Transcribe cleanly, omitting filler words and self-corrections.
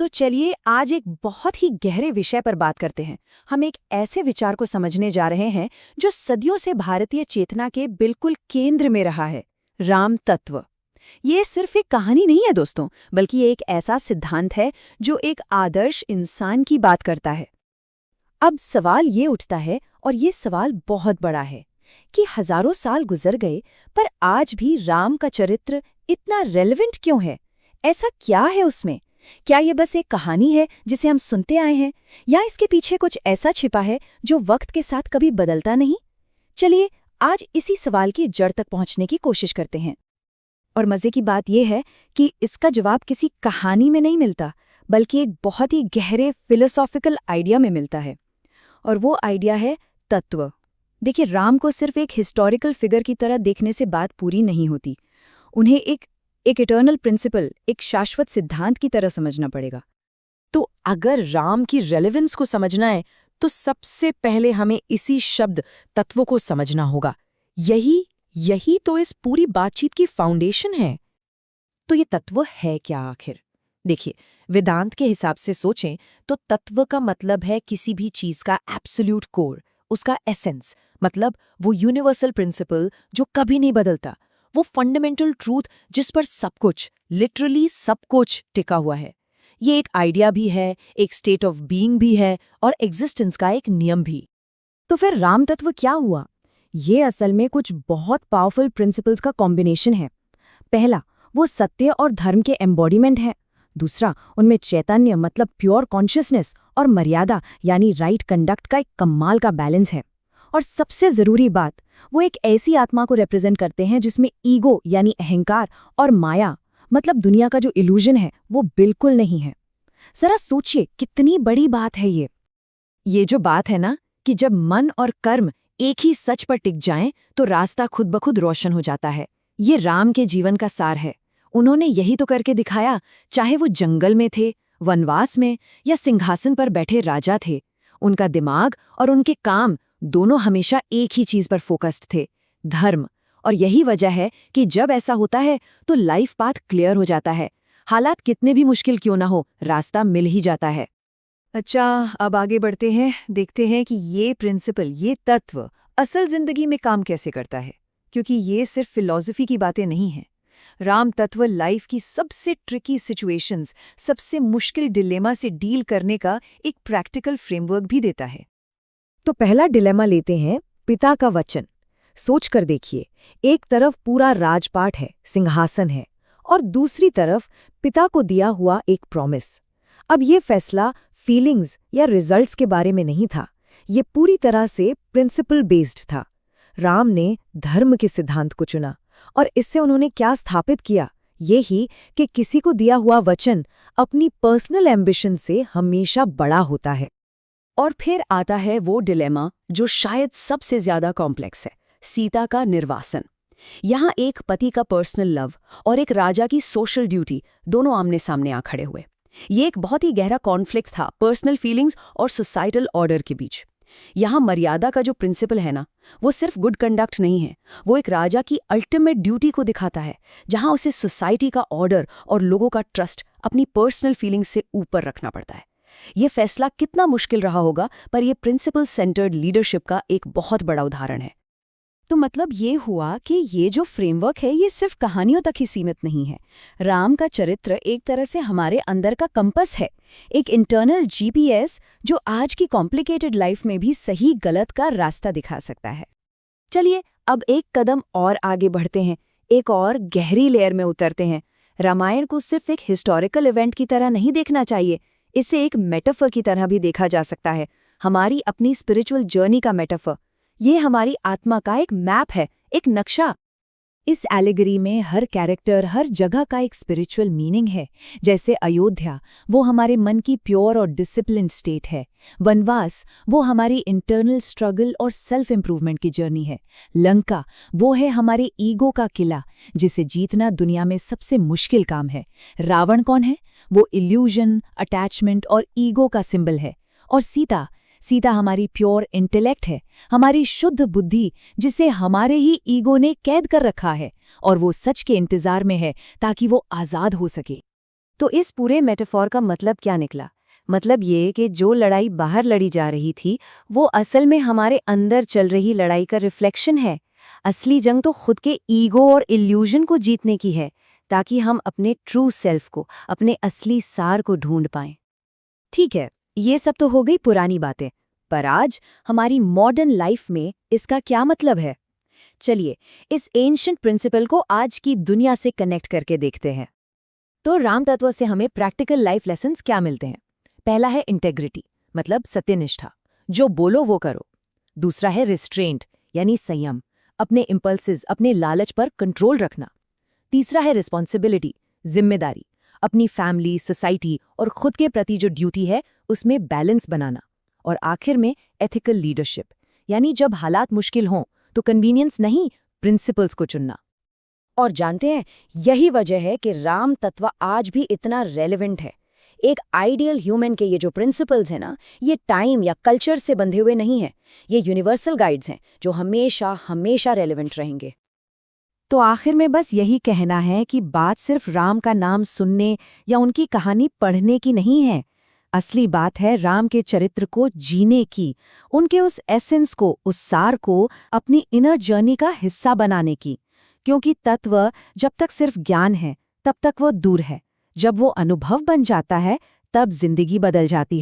तो चलिए आज एक बहुत ही गहरे विषय पर बात करते हैं। हम एक ऐसे विचार को समझने जा रहे हैं जो सदियों से भारतीय चेतना के बिल्कुल केंद्र में रहा है, राम तत्व। ये सिर्फ एक कहानी नहीं है दोस्तों, बल्कि ये एक ऐसा सिद्धांत है जो एक आदर्श इंसान की बात करता है। अब सवाल ये उठता है, और ये सवाल बहुत बड़ा है, कि हजारों साल गुजर गए पर आज भी राम का चरित्र इतना रेलेवेंट क्यों है? ऐसा क्या है उसमें? क्या ये बस एक कहानी है जिसे हम सुनते आए हैं, या इसके पीछे कुछ ऐसा छिपा है जो वक्त के साथ कभी बदलता नहीं? चलिए आज इसी सवाल की जड़ तक पहुंचने की कोशिश करते हैं। और मजे की बात यह है कि इसका जवाब किसी कहानी में नहीं मिलता, बल्कि एक बहुत ही गहरे फिलोसॉफिकल आइडिया में मिलता है। और वो आइडिया है तत्व। देखिए, राम को सिर्फ एक हिस्टोरिकल फिगर की तरह देखने से बात पूरी नहीं होती। उन्हें एक इटर्नल प्रिंसिपल, एक शाश्वत सिद्धांत की तरह समझना पड़ेगा। तो अगर राम की रेलेवेंस को समझना है तो सबसे पहले हमें इसी शब्द तत्व को समझना होगा। यही तो इस पूरी बातचीत की फाउंडेशन है। तो ये तत्व है क्या आखिर? देखिए, वेदांत के हिसाब से सोचें तो तत्व का मतलब है किसी भी चीज का एब्सोल्यूट कोर, उसका एसेंस, मतलब वो यूनिवर्सल प्रिंसिपल जो कभी नहीं बदलता, वो फंडामेंटल ट्रूथ जिस पर सब कुछ, लिटरली सब कुछ टिका हुआ है। ये एक आइडिया भी है, एक स्टेट ऑफ बीइंग भी है, और एग्जिस्टेंस का एक नियम भी। तो फिर राम तत्व क्या हुआ? ये असल में कुछ बहुत पावरफुल प्रिंसिपल्स का कॉम्बिनेशन है। पहला, वो सत्य और धर्म के एम्बॉडीमेंट है। दूसरा, उनमें चैतन्य मतलब प्योर कॉन्शियसनेस और मर्यादा यानी राइट कंडक्ट का एक कमाल का बैलेंस है। और सबसे जरूरी बात, वो एक ऐसी आत्मा को रिप्रेजेंट करते हैं जिसमें ईगो यानी अहंकार और माया मतलब दुनिया का जो इल्यूजन है वो बिल्कुल नहीं है। जरा सोचिए कितनी बड़ी बात है ये जो बात है ना, कि जब मन और कर्म एक ही सच पर टिक जाएं तो रास्ता खुद ब खुद रोशन हो जाता है। ये राम के जीवन का सार है। उन्होंने यही तो करके दिखाया, चाहे वो जंगल में थे, वनवास में, या सिंहासन पर बैठे राजा थे। उनका दिमाग और उनके काम दोनों हमेशा एक ही चीज पर फोकस्ड थे, धर्म। और यही वजह है कि जब ऐसा होता है तो लाइफ पाथ क्लियर हो जाता है। हालात कितने भी मुश्किल क्यों ना हो, रास्ता मिल ही जाता है। अच्छा, अब आगे बढ़ते हैं, देखते हैं कि ये प्रिंसिपल, ये तत्व असल जिंदगी में काम कैसे करता है। क्योंकि ये सिर्फ फिलॉसफी की बातें नहीं हैं। राम तत्व लाइफ की सबसे ट्रिकी सिचुएशंस, सबसे मुश्किल डिलेमा से डील करने का एक प्रैक्टिकल फ्रेमवर्क भी देता है। तो पहला डिलेमा लेते हैं, पिता का वचन। सोच कर देखिए, एक तरफ पूरा राजपाट है, सिंहासन है, और दूसरी तरफ पिता को दिया हुआ एक प्रॉमिस। अब ये फैसला फीलिंग्स या रिजल्ट्स के बारे में नहीं था, ये पूरी तरह से प्रिंसिपल बेस्ड था। राम ने धर्म के सिद्धांत को चुना, और इससे उन्होंने क्या स्थापित किया? यही कि किसी को दिया हुआ वचन अपनी पर्सनल एम्बिशन से हमेशा बड़ा होता है। और फिर आता है वो डिलेमा जो शायद सबसे ज्यादा कॉम्प्लेक्स है, सीता का निर्वासन। यहाँ एक पति का पर्सनल लव और एक राजा की सोशल ड्यूटी दोनों आमने सामने आ खड़े हुए। ये एक बहुत ही गहरा कॉन्फ्लिक्ट था पर्सनल फीलिंग्स और सोसाइटल ऑर्डर के बीच। यहाँ मर्यादा का जो प्रिंसिपल है ना, वो सिर्फ गुड कंडक्ट नहीं है, वो एक राजा की अल्टीमेट ड्यूटी को दिखाता है, जहाँ उसे सोसाइटी का ऑर्डर और लोगों का ट्रस्ट अपनी पर्सनल फीलिंग्स से ऊपर रखना पड़ता है। ये फैसला कितना मुश्किल रहा होगा, पर यह प्रिंसिपल सेंटर्ड लीडरशिप का एक बहुत बड़ा उदाहरण है। तो मतलब ये हुआ कि ये जो फ्रेमवर्क है ये सिर्फ कहानियों तक ही सीमित नहीं है। राम का चरित्र एक तरह से हमारे अंदर का कंपस है, एक इंटरनल जीपीएस जो आज की कॉम्प्लिकेटेड लाइफ में भी सही गलत का रास्ता दिखा सकता है। चलिए अब एक कदम और आगे बढ़ते हैं, एक और गहरी लेयर में उतरते हैं। रामायण को सिर्फ एक हिस्टोरिकल इवेंट की तरह नहीं देखना चाहिए, इसे एक मेटाफर की तरह भी देखा जा सकता है, हमारी अपनी स्पिरिचुअल जर्नी का मेटाफर। ये हमारी आत्मा का एक मैप है, एक नक्शा। इस एलेगरी में हर कैरेक्टर, हर जगह का एक स्पिरिचुअल मीनिंग है। जैसे अयोध्या, वो हमारे मन की प्योर और डिसिप्लिन्ड स्टेट है। वनवास, वो हमारी इंटरनल स्ट्रगल और सेल्फ इंप्रूवमेंट की जर्नी है। लंका, वो है हमारे ईगो का किला, जिसे जीतना दुनिया में सबसे मुश्किल काम है। रावण कौन है? वो इल्यूजन, अटैचमेंट और ईगो का सिंबल है। और सीता हमारी प्योर इंटेलेक्ट है, हमारी शुद्ध बुद्धि, जिसे हमारे ही ईगो ने कैद कर रखा है, और वो सच के इंतजार में है ताकि वो आजाद हो सके। तो इस पूरे मेटाफोर का मतलब क्या निकला? मतलब ये कि जो लड़ाई बाहर लड़ी जा रही थी वो असल में हमारे अंदर चल रही लड़ाई का रिफ्लेक्शन है। असली जंग तो खुद के ईगो और इल्यूजन को जीतने की है, ताकि हम अपने ट्रू सेल्फ को, अपने असली सार को ढूंढ पाएं। ठीक है, ये सब तो हो गई पुरानी बातें, पर आज हमारी मॉडर्न लाइफ में इसका क्या मतलब है? चलिए इस एंशिएंट प्रिंसिपल को आज की दुनिया से कनेक्ट करके देखते हैं। तो राम तत्व से हमें प्रैक्टिकल लाइफ लेसन्स क्या मिलते हैं? पहला है इंटेग्रिटी, मतलब सत्यनिष्ठा, जो बोलो वो करो। दूसरा है रिस्ट्रेंट, यानी संयम, अपने इंपल्सेस, अपने लालच पर कंट्रोल रखना। तीसरा है रिस्पॉन्सिबिलिटी, जिम्मेदारी, अपनी फैमिली, सोसाइटी और खुद के प्रति जो ड्यूटी है उसमें बैलेंस बनाना। और आखिर में एथिकल लीडरशिप, यानी जब हालात मुश्किल हों तो कन्वीनियंस नहीं, प्रिंसिपल्स को चुनना। और जानते हैं, यही वजह है कि राम तत्व आज भी इतना रेलेवेंट है। एक आइडियल ह्यूमन के ये जो प्रिंसिपल्स हैं ना, ये टाइम या कल्चर से बंधे हुए नहीं हैं। ये यूनिवर्सल गाइड्स हैं जो हमेशा हमेशा रेलेवेंट रहेंगे। तो आखिर में बस यही कहना है कि बात सिर्फ राम का नाम सुनने या उनकी कहानी पढ़ने की नहीं है। असली बात है राम के चरित्र को जीने की, उनके उस एसेंस को, उस सार को अपनी इनर जर्नी का हिस्सा बनाने की। क्योंकि तत्व जब तक सिर्फ ज्ञान है तब तक वो दूर है, जब वो अनुभव बन जाता है तब जिंदगी बदल जाती है।